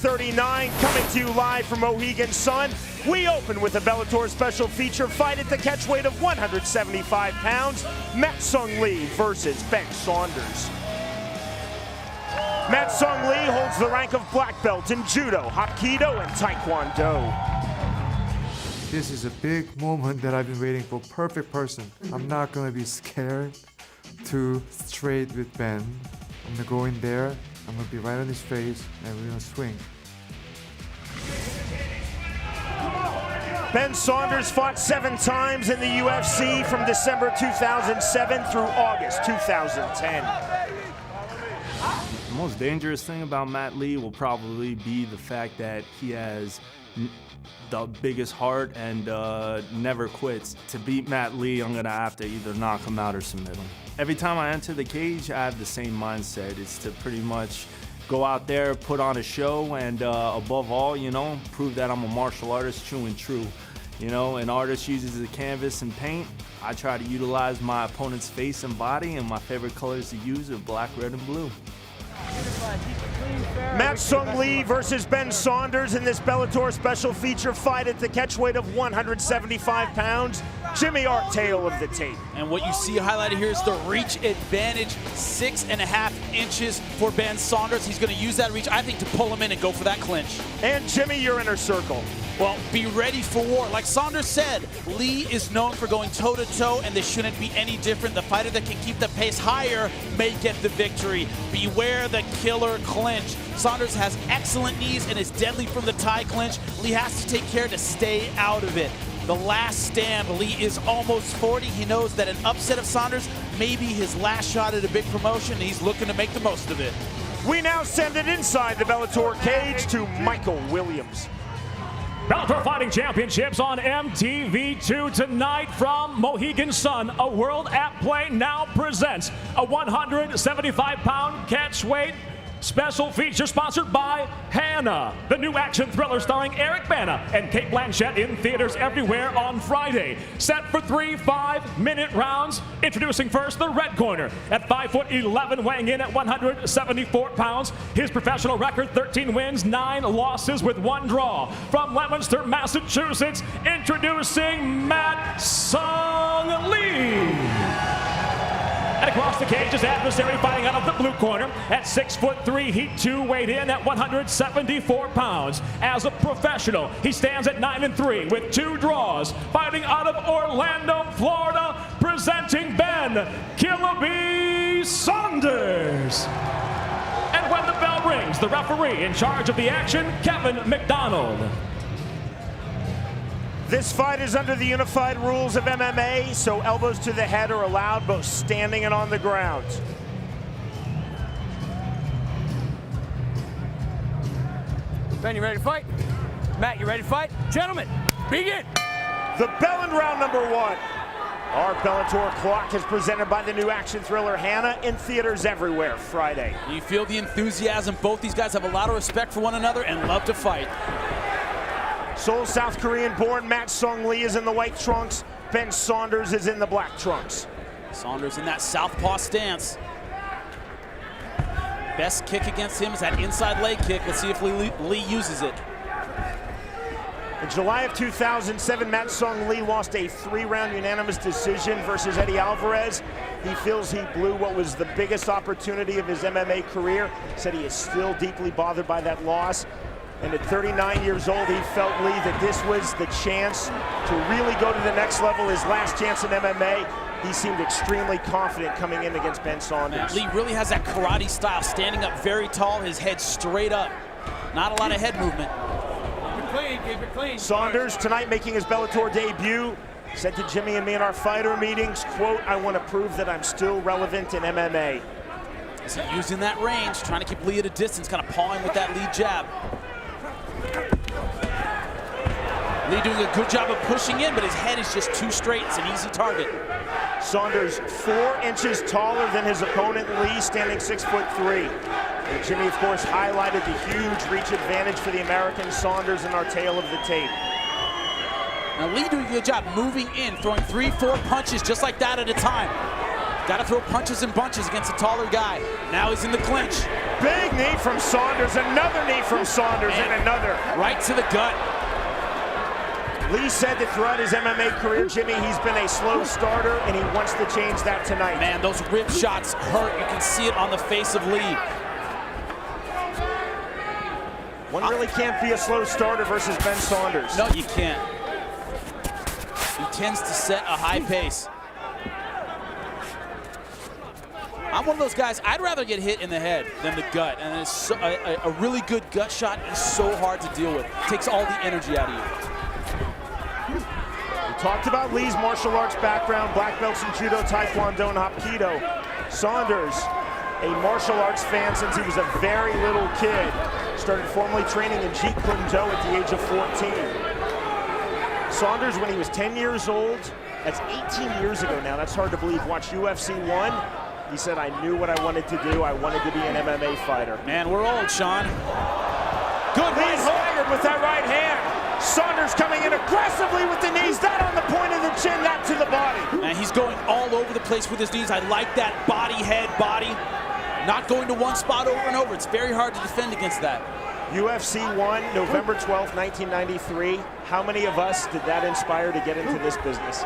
39 coming to you live from Mohegan Sun. We open with a Bellator special feature fight at the catchweight of 175 pounds. Matt Sung Lee versus Ben Saunders. Matt Sung Lee holds the rank of black belt in judo, hapkido, and taekwondo. This is a big moment that I've been waiting for. Perfect person. I'm not gonna be scared to straight with Ben. I'm gonna go in there. I'm gonna be right on his face, and we're gonna swing. Ben Saunders fought 7 times in the UFC from December 2007 through August 2010. The most dangerous thing about Matt Lee will probably be the fact that he has the biggest heart and never quits. To beat Matt Lee, I'm gonna have to either knock him out or submit him. Every time I enter the cage, I have the same mindset. It's to pretty much go out there, put on a show, and above all, you know, prove that I'm a martial artist, true and true. You know, an artist uses a canvas and paint. I try to utilize my opponent's face and body, and my favorite colors to use are black, red, and blue. Matt Sung Lee versus Ben Saunders in this Bellator special feature fight at the catchweight of 175 pounds. Jimmy Artail of the tape. And what you see highlighted here is the reach advantage, 6.5 inches for Ben Saunders. He's going to use that reach, I think, to pull him in and go for that clinch. And Jimmy, your inner circle. Well, be ready for war. Like Saunders said, Lee is known for going toe-to-toe, and this shouldn't be any different. The fighter that can keep the pace higher may get the victory. Beware the killer clinch. Saunders has excellent knees and is deadly from the tie clinch. Lee has to take care to stay out of it. The last stand, Lee is almost 40. He knows that an upset of Saunders may be his last shot at a big promotion, and he's looking to make the most of it. We now send it inside the Bellator cage to Michael Williams. Bellator Fighting Championships on MTV2 tonight from Mohegan Sun. A World at Play now presents a 175-pound catchweight special feature sponsored by Hannah, the new action thriller starring Eric Bana and Cate Blanchett, in theaters everywhere on Friday. Set for 3 5-minute rounds. Introducing first the red corner at 5'11", weighing in at 174 pounds. His professional record, 13 wins, 9 losses with 1 draw. From Leominster, Massachusetts, introducing Matt Sung Lee. And across the cage, his adversary fighting out of the blue corner at 6'3", Heat 2, weighed in at 174 pounds. As a professional, he stands at 9-3 with 2 draws. Fighting out of Orlando, Florida, presenting Ben Killer B Saunders. And when the bell rings, the referee in charge of the action, Kevin McDonald. This fight is under the unified rules of MMA, so elbows to the head are allowed both standing and on the ground. Ben, you ready to fight? Matt, you ready to fight? Gentlemen, begin! The bell in round number 1. Our Bellator clock is presented by the new action thriller Hannah, in theaters everywhere Friday. You feel the enthusiasm. Both these guys have a lot of respect for one another and love to fight. Seoul, South Korean-born Matt Sung Lee is in the white trunks. Ben Saunders is in the black trunks. Saunders in that southpaw stance. Best kick against him is that inside leg kick. Let's see if Lee uses it. In July of 2007, Matt Sung Lee lost a 3-round unanimous decision versus Eddie Alvarez. He feels he blew what was the biggest opportunity of his MMA career. Said he is still deeply bothered by that loss. And at 39 years old, he felt, Lee, that this was the chance to really go to the next level, his last chance in MMA. He seemed extremely confident coming in against Ben Saunders. Lee really has that karate style, standing up very tall, his head straight up. Not a lot of head movement. Keep it clean. Saunders, tonight making his Bellator debut, said to Jimmy and me in our fighter meetings, quote, "I want to prove that I'm still relevant in MMA." So using that range, trying to keep Lee at a distance, kind of pawing with that lead jab. Lee doing a good job of pushing in, but his head is just too straight. It's an easy target. Saunders 4 inches taller than his opponent Lee, standing 6'3". And Jimmy, of course, highlighted the huge reach advantage for the American Saunders in our tale of the tape. Now Lee doing a good job moving in, throwing 3-4 punches just like that at a time. Got to throw punches and bunches against a taller guy. Now he's in the clinch. Big knee from Saunders, another knee from Saunders, and another. Right to the gut. Lee said that throughout his MMA career, Jimmy, he's been a slow starter, and he wants to change that tonight. Man, those rib shots hurt. You can see it on the face of Lee. One really can't be a slow starter versus Ben Saunders. No, you can't. He tends to set a high pace. I'm one of those guys, I'd rather get hit in the head than the gut. And it's so, a really good gut shot is so hard to deal with. It takes all the energy out of you. We talked about Lee's martial arts background, black belts in judo, taekwondo, and hapkido. Saunders, a martial arts fan since he was a very little kid, started formally training in Jeet Kune Do at the age of 14. Saunders, when he was 10 years old, that's 18 years ago now, that's hard to believe, watched UFC 1. He said, I knew what I wanted to do. I wanted to be an MMA fighter. Man, we're old, Sean. Good right staggered with that right hand. Saunders coming in aggressively with the knees, that on the point of the chin, that to the body. Man, he's going all over the place with his knees. I like that body, head, body. Not going to one spot over and over. It's very hard to defend against that. UFC 1, November 12th, 1993. How many of us did that inspire to get into this business?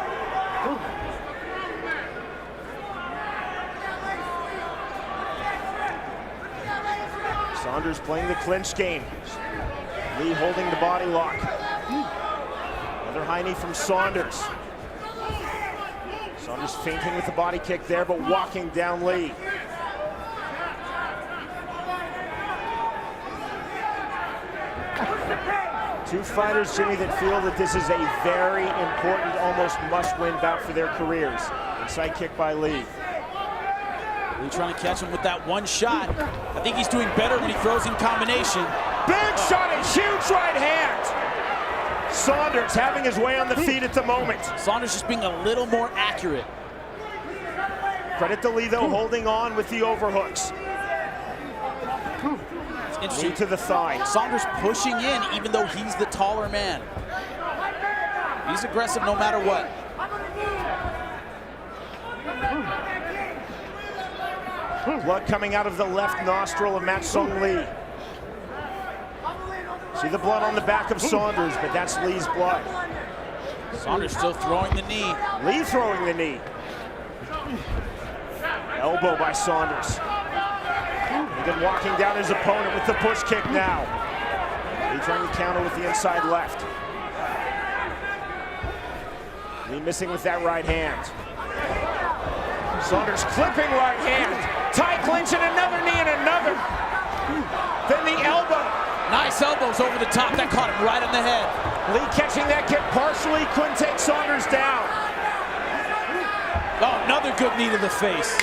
Saunders playing the clinch game. Lee holding the body lock. Another high knee from Saunders. Saunders feinting with the body kick there, but walking down Lee. Two fighters, Jimmy, that feel that this is a very important, almost must-win bout for their careers. Inside kick by Lee. Lee trying to catch him with that one shot. I think he's doing better when he throws in combination. Big shot and huge right hand. Saunders having his way on the feet at the moment. Saunders just being a little more accurate. Credit to Lee, though, holding on with the overhooks. It's interesting. Knee to the thigh. Saunders pushing in even though he's the taller man. He's aggressive no matter what. Blood coming out of the left nostril of Mat Sung Lee. See the blood on the back of Saunders, but that's Lee's blood. Saunders still throwing the knee. Lee throwing the knee. Elbow by Saunders. And then walking down his opponent with the push kick now. Lee trying to counter with the inside left. Lee missing with that right hand. Saunders clipping right hand. Tie clinch and another knee and another. Then the elbow. Nice elbows over the top. That caught him right in the head. Lee catching that kick partially. Couldn't take Saunders down. Oh, another good knee to the face.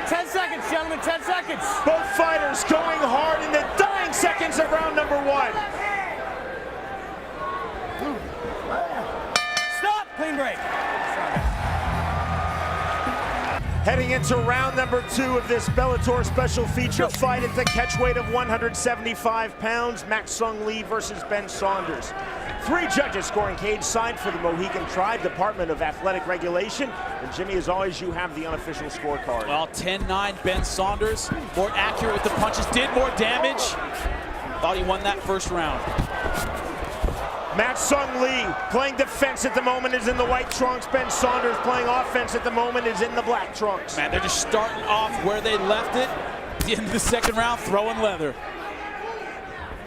10 seconds, gentlemen, 10 seconds. Both fighters going hard in the dying seconds of round number 1. Stop, clean break. Heading into round number 2 of this Bellator special feature fight at the catchweight of 175 pounds, Mat Sung Lee versus Ben Saunders. 3 judges scoring cage side for the Mohegan Tribe Department of Athletic Regulation. And Jimmy, as always, you have the unofficial scorecard. Well, 10-9 Ben Saunders. More accurate with the punches, did more damage. Thought he won that first round. Mat Sung Lee playing defense at the moment is in the white trunks. Ben Saunders playing offense at the moment is in the black trunks. Man, they're just starting off where they left it. At the end of the second round, throwing leather.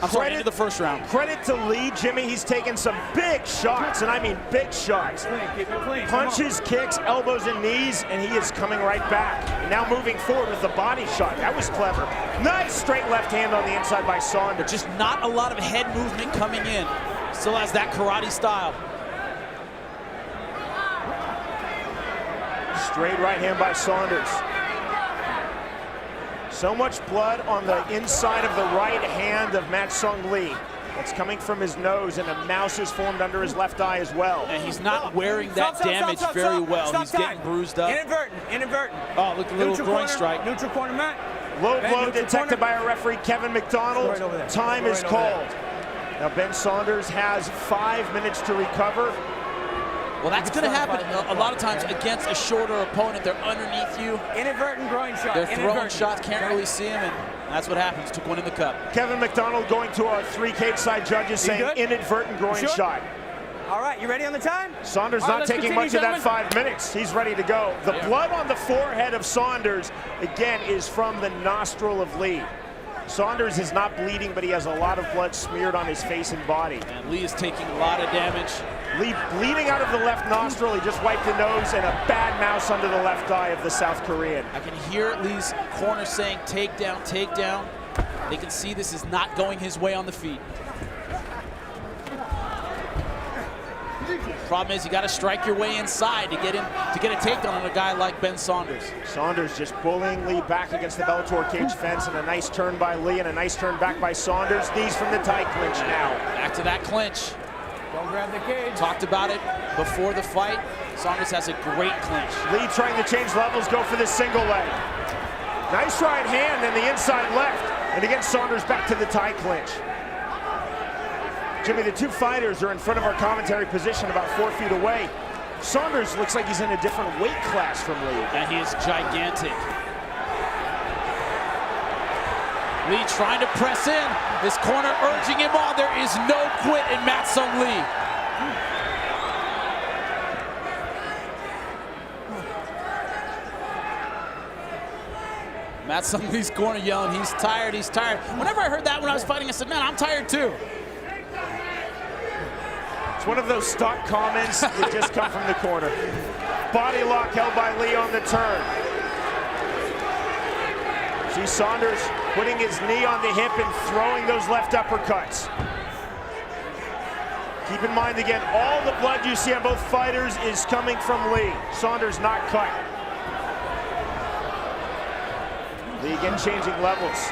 I'm sorry, into the first round. Credit to Lee, Jimmy. He's taken some big shots, and I mean big shots. Punches, kicks, elbows, and knees, and he is coming right back. And now moving forward with the body shot. That was clever. Nice straight left hand on the inside by Saunders. Just not a lot of head movement coming in. Still has that karate style. Straight right hand by Saunders. So much blood on the inside of the right hand of Mat Sung Lee. That's coming from his nose, and a mouse is formed under his left eye as well. And he's not wearing that damage very well. He's getting bruised up. Inadvertent. Oh, look, a little groin strike. Neutral corner, Matt. Low blow detected by our referee, Kevin McDonald. Time is called. Now Ben Saunders has 5 minutes to recover. Well, that's going to happen a lot of times against a shorter opponent. They're underneath you. Inadvertent groin shot. They're throwing shots, can't really see him, and that's what happens. Took one in the cup. Kevin McDonald going to our 3 cage side judges saying good? inadvertent groin Sure? shot. All right, you ready on the time? Saunders All right, not let's taking continue, much of that gentlemen. 5 minutes. He's ready to go. The blood on the forehead of Saunders, again, is from the nostril of Lee. Saunders is not bleeding, but he has a lot of blood smeared on his face and body. And Lee is taking a lot of damage. Lee bleeding out of the left nostril. He just wiped the nose and a bad mouse under the left eye of the South Korean. I can hear Lee's corner saying, take down, take down. They can see this is not going his way on the feet. Problem is, you got to strike your way inside to get a takedown on a guy like Ben Saunders. Saunders just bullying Lee back against the Bellator cage fence, and a nice turn by Lee and a nice turn back by Saunders. Knees from the tie clinch now. Back to that clinch. Don't grab the cage. Talked about it before the fight. Saunders has a great clinch. Lee trying to change levels, go for the single leg. Nice right hand and the inside left. And again, Saunders back to the tie clinch. Jimmy, the two fighters are in front of our commentary position about 4 feet away. Saunders looks like he's in a different weight class from Lee. And he is gigantic. Lee trying to press in. His corner urging him on. There is no quit in Mat Sung Lee. Mat Sung Lee's corner yelling, he's tired, he's tired. Whenever I heard that when I was fighting, I said, man, I'm tired too. It's one of those stock comments that just come from the corner. Body lock held by Lee on the turn. See Saunders putting his knee on the hip and throwing those left uppercuts. Keep in mind again, all the blood you see on both fighters is coming from Lee. Saunders not cut. Lee again changing levels.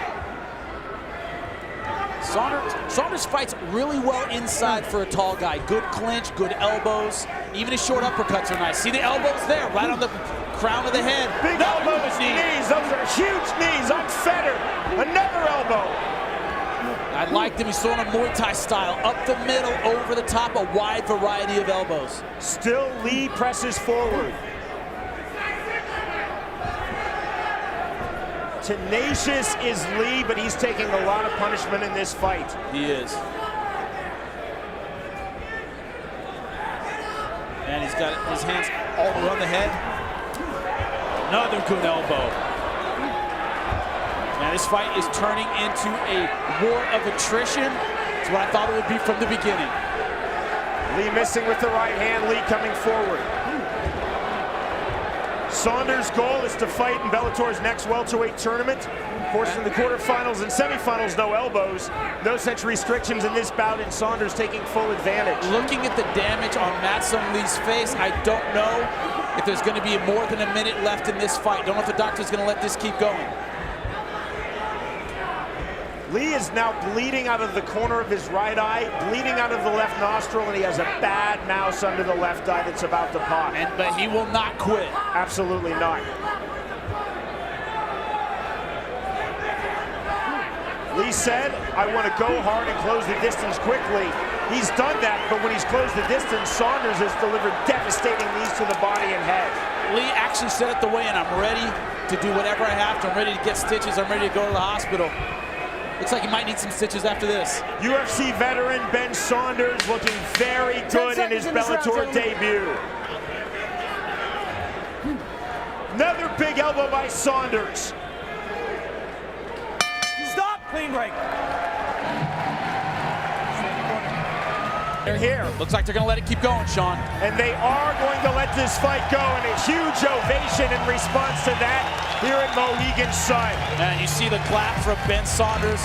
Saunders fights really well inside for a tall guy. Good clinch, good elbows. Even his short uppercuts are nice. See the elbows there, right on the crown of the head. Big elbows, knees, those are huge knees, unfettered. Another elbow. I liked him, he's throwing a Muay Thai style. Up the middle, over the top, a wide variety of elbows. Still Lee presses forward. Tenacious is Lee, but he's taking a lot of punishment in this fight. He is. And he's got his hands all around the head. Another good elbow. Now this fight is turning into a war of attrition. It's what I thought it would be from the beginning. Lee missing with the right hand, Lee coming forward. Saunders' goal is to fight in Bellator's next welterweight tournament. Of course, in the quarterfinals and semifinals, no elbows. No such restrictions in this bout, and Saunders taking full advantage. Looking at the damage on Mat Sung Lee's face, I don't know if there's going to be more than a minute left in this fight. Don't know if the doctor's going to let this keep going. Lee is now bleeding out of the corner of his right eye, bleeding out of the left nostril, and he has a bad mouse under the left eye that's about to pop. But he will not quit. Absolutely not. Lee said, I want to go hard and close the distance quickly. He's done that, but when he's closed the distance, Saunders has delivered devastating knees to the body and head. Lee actually said at the weigh-in, I'm ready to do whatever I have to. I'm ready to get stitches. I'm ready to go to the hospital. Looks like he might need some stitches after this. UFC veteran Ben Saunders looking very good in his Bellator debut. Another big elbow by Saunders. Stop! Clean break. They're here. Looks like they're going to let it keep going, Sean. And they are going to let this fight go, and a huge ovation in response to that here at Mohegan Sun. And you see the clap from Ben Saunders.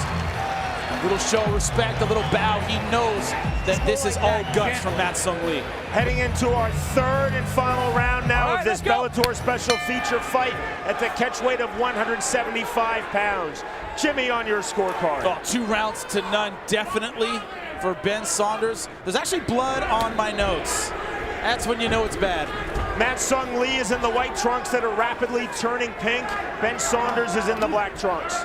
A little show of respect, a little bow. He knows that this is all guts from Mat Sung Lee. Heading into our third and final round now of this Bellator special feature fight at the catchweight of 175 pounds. Jimmy, on your scorecard. Oh, 2 rounds to none, definitely for Ben Saunders. There's actually blood on my notes. That's when you know it's bad. Mat Sung Lee is in the white trunks that are rapidly turning pink. Ben Saunders is in the black trunks.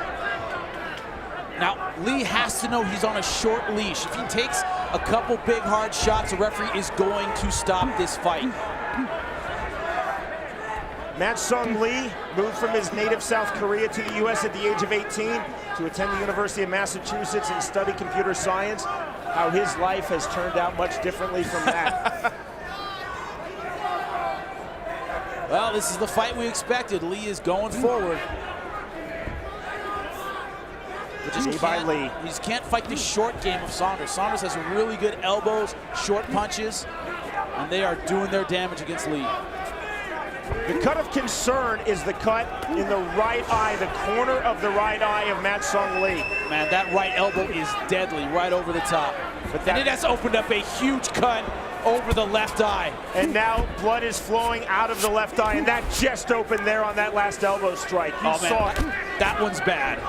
Now, Lee has to know he's on a short leash. If he takes a couple big hard shots, the referee is going to stop this fight. Matt Sung Lee moved from his native South Korea to the U.S. at the age of 18 to attend the University of Massachusetts and study computer science. How his life has turned out much differently from that. Well, this is the fight we expected. Lee is going forward. He just can't fight the short game of Saunders. Saunders has really good elbows, short punches, and they are doing their damage against Lee. The cut of concern is the cut in the right eye, the corner of the right eye of Matt Sung Lee. Man, that right elbow is deadly, right over the top. And it has opened up a huge cut over the left eye. And now blood is flowing out of the left eye, and that just opened there on that last elbow strike. You saw it. That one's bad.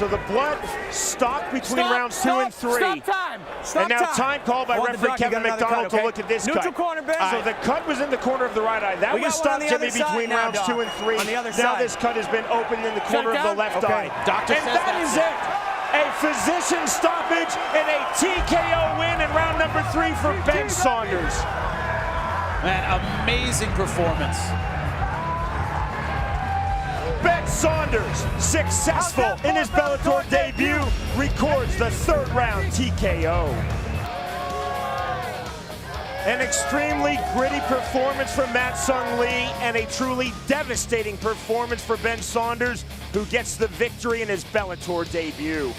So the blood stopped between rounds 2 and 3. Stop time. Stop and now time called by referee Kevin McDonald to look at this Neutral cut. corner, Ben. So the cut was in the corner of the right eye. That was stopped, Jimmy, between rounds 2 and 3. Now this cut has been opened in the corner of the left eye. Doctor and says that is it. A physician stoppage and a TKO win in round number 3 for Ben Saunders. Man, amazing performance. Ben Saunders, successful in his Bellator debut, records the 3rd round TKO. An extremely gritty performance from Matt Sung Lee and a truly devastating performance for Ben Saunders, who gets the victory in his Bellator debut.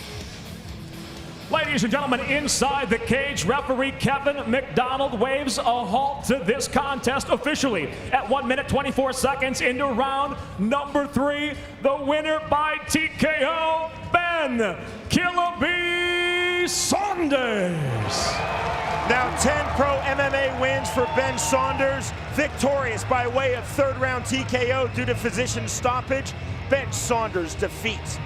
Ladies and gentlemen, inside the cage, referee Kevin McDonald waves a halt to this contest officially at 1 minute 24 seconds into round number 3. The winner by TKO, Ben "Killer B" Saunders. Now 10 pro MMA wins for Ben Saunders, victorious by way of 3rd round TKO due to physician stoppage. Ben Saunders defeats